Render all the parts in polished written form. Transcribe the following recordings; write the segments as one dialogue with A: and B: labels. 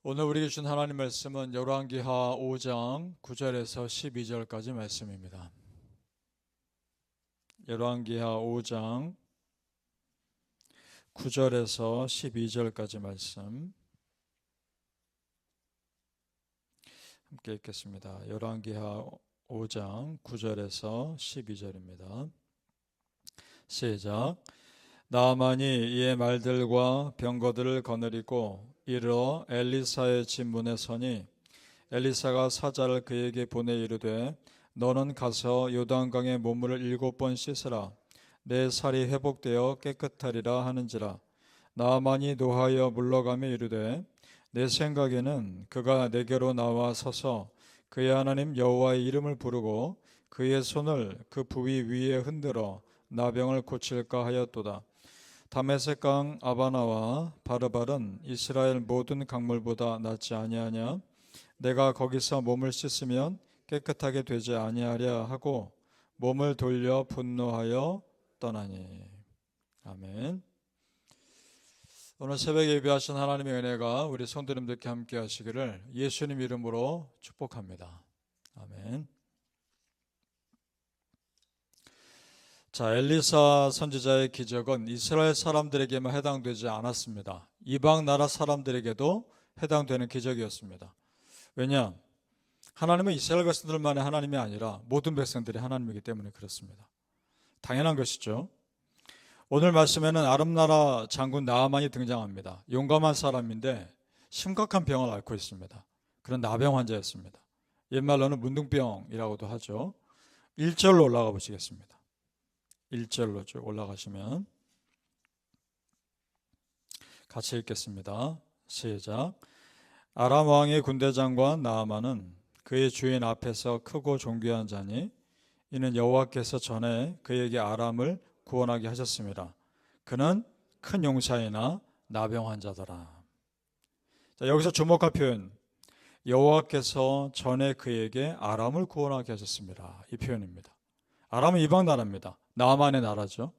A: 오늘 우리에게 주신 하나님 말씀은 열왕기하 5장 9절에서 12절까지 말씀입니다. 열왕기하 5장 9절에서 12절까지 말씀 함께 읽겠습니다. 열왕기하 5장 9절에서 12절입니다. 시작. 나아만이 이의 말들과 병거들을 거느리고 이르러 엘리사의 집 문에 서니 엘리사가 사자를 그에게 보내 이르되 너는 가서 요단강에 몸을 7번 씻으라. 내 살이 회복되어 깨끗하리라 하는지라. 나아만이 노하여 물러가며 이르되 내 생각에는 그가 내게로 나와 서서 그의 하나님 여호와의 이름을 부르고 그의 손을 그 부위 위에 흔들어 나병을 고칠까 하였도다. 다메섹강 아바나와 바르발은 이스라엘 모든 강물보다 낫지 아니하냐? 내가 거기서 몸을 씻으면 깨끗하게 되지 아니하랴 하고 몸을 돌려 분노하여 떠나니. 아멘. 오늘 새벽에 예배하신 하나님의 은혜가 우리 성도님들께 함께 하시기를 예수님 이름으로 축복합니다. 아멘. 자, 엘리사 선지자의 기적은 이스라엘 사람들에게만 해당되지 않았습니다. 이방 나라 사람들에게도 해당되는 기적이었습니다. 왜냐? 하나님은 이스라엘 백성들만의 하나님이 아니라 모든 백성들이 하나님이기 때문에 그렇습니다. 당연한 것이죠. 오늘 말씀에는 아람 나라 장군 나아만이 등장합니다. 용감한 사람인데 심각한 병을 앓고 있습니다. 그런 나병 환자였습니다. 옛말로는 문둥병이라고도 하죠. 1절로 올라가 보시겠습니다. 1절로 쭉 올라가시면 같이 읽겠습니다. 시작. 아람 왕의 군대장관 나아만은 그의 주인 앞에서 크고 존귀한 자니 이는 여호와께서 전에 그에게 아람을 구원하게 하셨습니다. 그는 큰 용사이나 나병 환자더라. 자, 여기서 주목할 표현, 여호와께서 전에 그에게 아람을 구원하게 하셨습니다. 이 표현입니다. 아람은 이방 나라입니다. 나아만의 나라죠.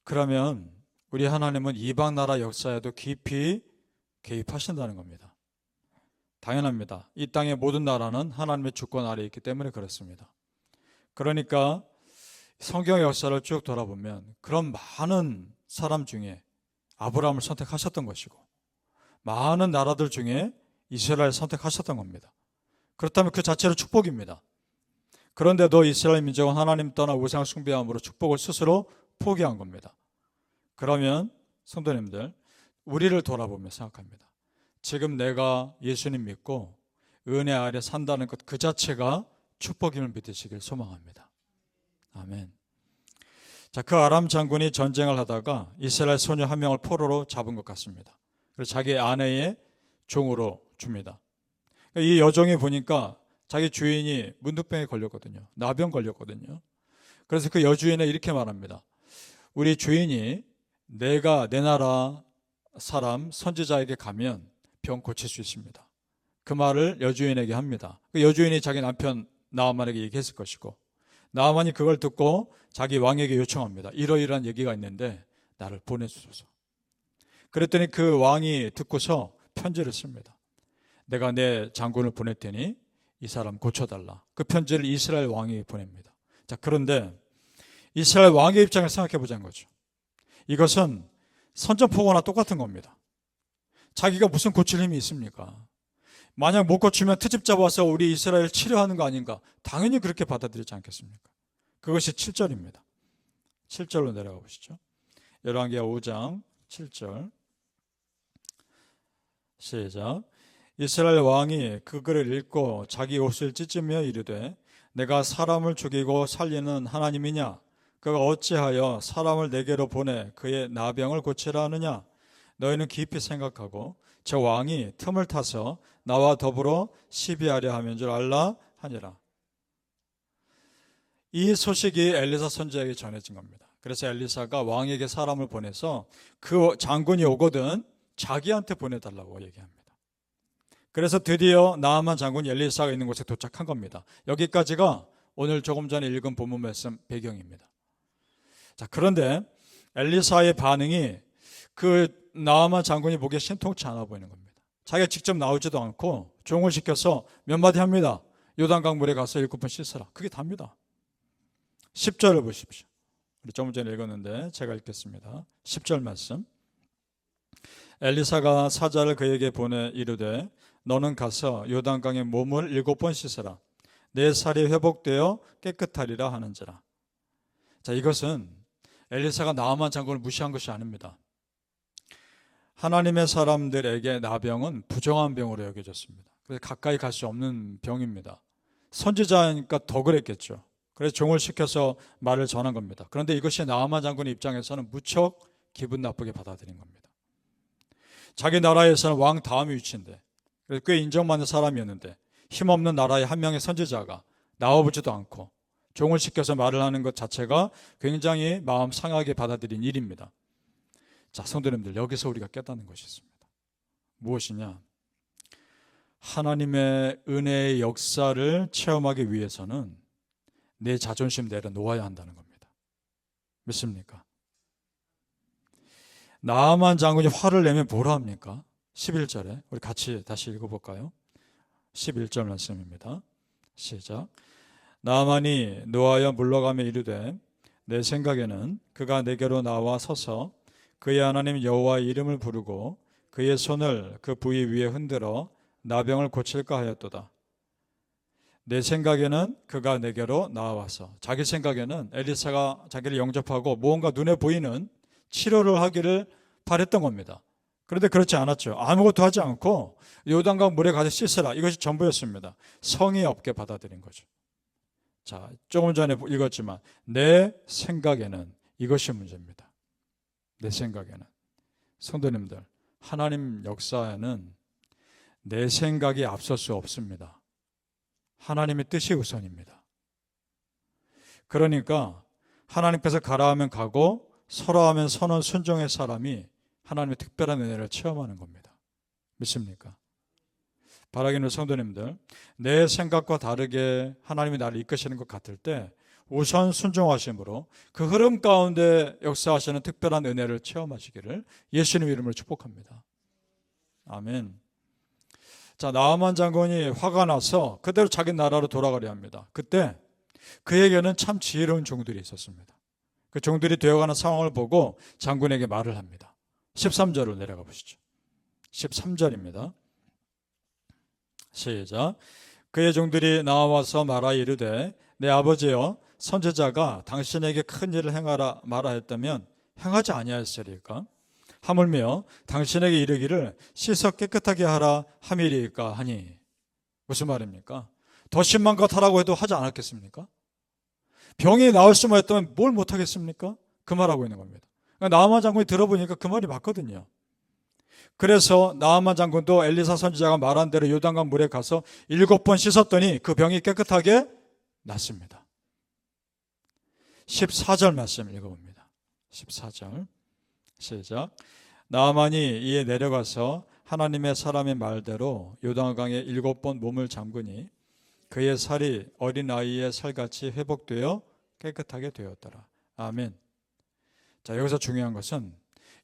A: 그러면 우리 하나님은 이방 나라 역사에도 깊이 개입하신다는 겁니다. 당연합니다. 이 땅의 모든 나라는 하나님의 주권 아래에 있기 때문에 그렇습니다. 그러니까 성경 역사를 쭉 돌아보면 그런 많은 사람 중에 아브라함을 선택하셨던 것이고 많은 나라들 중에 이스라엘을 선택하셨던 겁니다. 그렇다면 그 자체로 축복입니다. 그런데도 이스라엘 민족은 하나님 떠나 우상 숭배함으로 축복을 스스로 포기한 겁니다. 그러면 성도님들, 우리를 돌아보며 생각합니다. 지금 내가 예수님 믿고 은혜 아래 산다는 것 그 자체가 축복임을 믿으시길 소망합니다. 아멘. 자, 그 아람 장군이 전쟁을 하다가 이스라엘 소녀 한 명을 포로로 잡은 것 같습니다. 그래서 자기 아내의 종으로 줍니다. 이 여종이 보니까 자기 주인이 문둥병에 걸렸거든요. 나병 걸렸거든요. 그래서 그 여주인은 이렇게 말합니다. 우리 주인이 내가 내 나라 사람 선지자에게 가면 병 고칠 수 있습니다. 그 말을 여주인에게 합니다. 그 여주인이 자기 남편 나아만에게 얘기했을 것이고 나아만이 그걸 듣고 자기 왕에게 요청합니다. 이러이러한 얘기가 있는데 나를 보내주소서. 그랬더니 그 왕이 듣고서 편지를 씁니다. 내가 내 장군을 보낼 테니 이 사람 고쳐달라. 그 편지를 이스라엘 왕에게 보냅니다. 자, 그런데 이스라엘 왕의 입장을 생각해 보자는 거죠. 이것은 선전포고나 똑같은 겁니다. 자기가 무슨 고칠 힘이 있습니까? 만약 못 고치면 트집 잡아서 우리 이스라엘 치료하는 거 아닌가? 당연히 그렇게 받아들이지 않겠습니까? 그것이 7절입니다. 7절로 내려가 보시죠. 열왕기하 5장 7절 시작. 이스라엘 왕이 그 글을 읽고 자기 옷을 찢으며 이르되 내가 사람을 죽이고 살리는 하나님이냐? 그가 어찌하여 사람을 내게로 보내 그의 나병을 고치라 하느냐? 너희는 깊이 생각하고 저 왕이 틈을 타서 나와 더불어 시비하려 하면 줄 알라 하니라. 이 소식이 엘리사 선지자에게 전해진 겁니다. 그래서 엘리사가 왕에게 사람을 보내서 그 장군이 오거든 자기한테 보내달라고 얘기합니다. 그래서 드디어 나아만 장군이 엘리사가 있는 곳에 도착한 겁니다. 여기까지가 오늘 조금 전에 읽은 본문 말씀 배경입니다. 자, 그런데 엘리사의 반응이 그 나아만 장군이 보기에 신통치 않아 보이는 겁니다. 자기가 직접 나오지도 않고 종을 시켜서 몇 마디 합니다. 요단강 물에 가서 7번 씻어라. 그게 답니다. 10절을 보십시오. 우리 좀 전에 읽었는데 제가 읽겠습니다. 10절 말씀. 엘리사가 사자를 그에게 보내 이르되 너는 가서 요단강에 몸을 7번 씻어라. 내 살이 회복되어 깨끗하리라 하는지라. 자, 이것은 엘리사가 나아만 장군을 무시한 것이 아닙니다. 하나님의 사람들에게 나병은 부정한 병으로 여겨졌습니다. 그래서 가까이 갈 수 없는 병입니다. 선지자니까 더 그랬겠죠. 그래서 종을 시켜서 말을 전한 겁니다. 그런데 이것이 나아만 장군의 입장에서는 무척 기분 나쁘게 받아들인 겁니다. 자기 나라에서는 왕 다음 위치인데, 꽤 인정받는 사람이었는데 힘없는 나라의 한 명의 선지자가 나와보지도 않고 종을 시켜서 말을 하는 것 자체가 굉장히 마음 상하게 받아들인 일입니다. 자, 성도님들, 여기서 우리가 깨닫는 것이 있습니다. 무엇이냐? 하나님의 은혜의 역사를 체험하기 위해서는 내 자존심 내려놓아야 한다는 겁니다. 믿습니까? 나아만 장군이 화를 내면 뭐라 합니까? 11절에 우리 같이 다시 읽어볼까요? 11절 말씀입니다. 시작. 나아만이 노하여 물러가며 이르되 내 생각에는 그가 내게로 나와 서서 그의 하나님 여호와의 이름을 부르고 그의 손을 그 부위 위에 흔들어 나병을 고칠까 하였도다. 내 생각에는 그가 내게로 나와서, 자기 생각에는 엘리사가 자기를 영접하고 무언가 눈에 보이는 치료를 하기를 바랬던 겁니다. 그런데 그렇지 않았죠. 아무것도 하지 않고 요단강 물에 가서 씻으라, 이것이 전부였습니다. 성의 없게 받아들인 거죠. 자, 조금 전에 읽었지만 내 생각에는 이것이 문제입니다. 내 생각에는. 성도님들, 하나님 역사에는 내 생각이 앞설 수 없습니다. 하나님의 뜻이 우선입니다. 그러니까 하나님께서 가라 하면 가고 서라 하면 서는 순종의 사람이 하나님의 특별한 은혜를 체험하는 겁니다. 믿습니까? 바라기는 성도님들, 내 생각과 다르게 하나님이 나를 이끄시는 것 같을 때 우선 순종하심으로 그 흐름 가운데 역사하시는 특별한 은혜를 체험하시기를 예수님 이름으로 축복합니다. 아멘. 자, 나아만 장군이 화가 나서 그대로 자기 나라로 돌아가려 합니다. 그때 그에게는 참 지혜로운 종들이 있었습니다. 그 종들이 되어가는 상황을 보고 장군에게 말을 합니다. 13절로 내려가 보시죠. 13절입니다. 시작. 그의 종들이 나와서 말하 이르되 내 아버지여, 선지자가 당신에게 큰 일을 행하라 말하였다면 행하지 아니하였으리까? 하물며 당신에게 이르기를 씻어 깨끗하게 하라 함이리까 하니. 무슨 말입니까? 더 심한 것 하라고 해도 하지 않았겠습니까? 병이 나을 수만 있다면 뭘 못하겠습니까? 그 말하고 있는 겁니다. 나아만 장군이 들어보니까 그 말이 맞거든요. 그래서 나아만 장군도 엘리사 선지자가 말한 대로 요단강 물에 가서 7번 씻었더니 그 병이 깨끗하게 낫습니다. 14절 말씀 읽어봅니다. 14절 시작. 나아만이 이에 내려가서 하나님의 사람의 말대로 요단강에 7번 몸을 잠그니 그의 살이 어린아이의 살같이 회복되어 깨끗하게 되었더라. 아멘. 자, 여기서 중요한 것은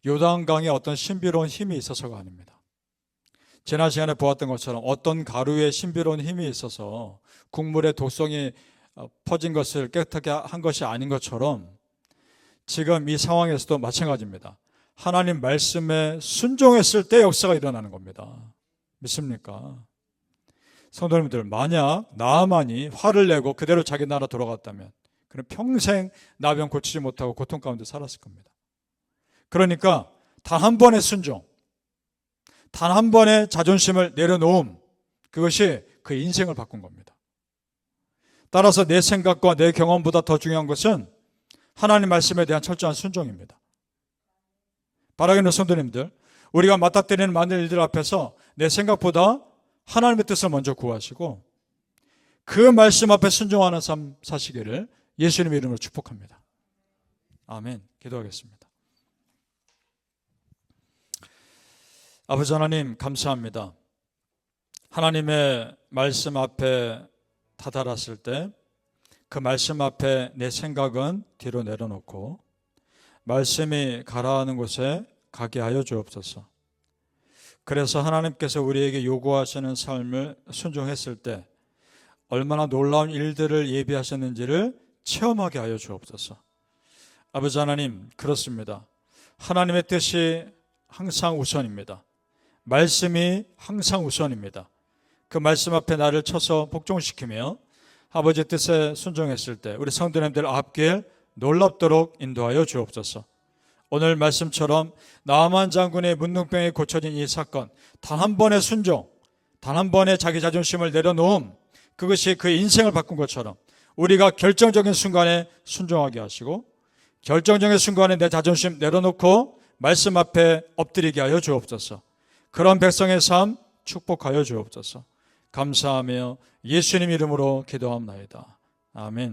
A: 요단강에 어떤 신비로운 힘이 있어서가 아닙니다. 지난 시간에 보았던 것처럼 어떤 가루에 신비로운 힘이 있어서 국물의 독성이 퍼진 것을 깨끗하게 한 것이 아닌 것처럼 지금 이 상황에서도 마찬가지입니다. 하나님 말씀에 순종했을 때 역사가 일어나는 겁니다. 믿습니까? 성도님들, 만약 나아만이 화를 내고 그대로 자기 나라 돌아갔다면 그는 평생 나병 고치지 못하고 고통 가운데 살았을 겁니다. 그러니까 단 한 번의 순종, 단 한 번의 자존심을 내려놓음, 그것이 그 인생을 바꾼 겁니다. 따라서 내 생각과 내 경험보다 더 중요한 것은 하나님 말씀에 대한 철저한 순종입니다. 바라기는 성도님들, 우리가 맞닥뜨리는 많은 일들 앞에서 내 생각보다 하나님의 뜻을 먼저 구하시고 그 말씀 앞에 순종하는 삶 사시기를 예수님의 이름으로 축복합니다. 아멘. 기도하겠습니다. 아버지 하나님, 감사합니다. 하나님의 말씀 앞에 다다랐을 때 그 말씀 앞에 내 생각은 뒤로 내려놓고 말씀이 가라 하는 곳에 가게 하여 주옵소서. 그래서 하나님께서 우리에게 요구하시는 삶을 순종했을 때 얼마나 놀라운 일들을 예비하셨는지를 체험하게 하여 주옵소서. 아버지 하나님, 그렇습니다. 하나님의 뜻이 항상 우선입니다. 말씀이 항상 우선입니다. 그 말씀 앞에 나를 쳐서 복종시키며 아버지 뜻에 순종했을 때 우리 성도님들 앞길 놀랍도록 인도하여 주옵소서. 오늘 말씀처럼 나아만 장군의 문둥병에 고쳐진 이 사건, 단 한 번의 순종, 단 한 번의 자기 자존심을 내려놓음, 그것이 그의 인생을 바꾼 것처럼 우리가 결정적인 순간에 순종하게 하시고 결정적인 순간에 내 자존심 내려놓고 말씀 앞에 엎드리게 하여 주옵소서. 그런 백성의 삶 축복하여 주옵소서. 감사하며 예수님 이름으로 기도합나이다. 아멘.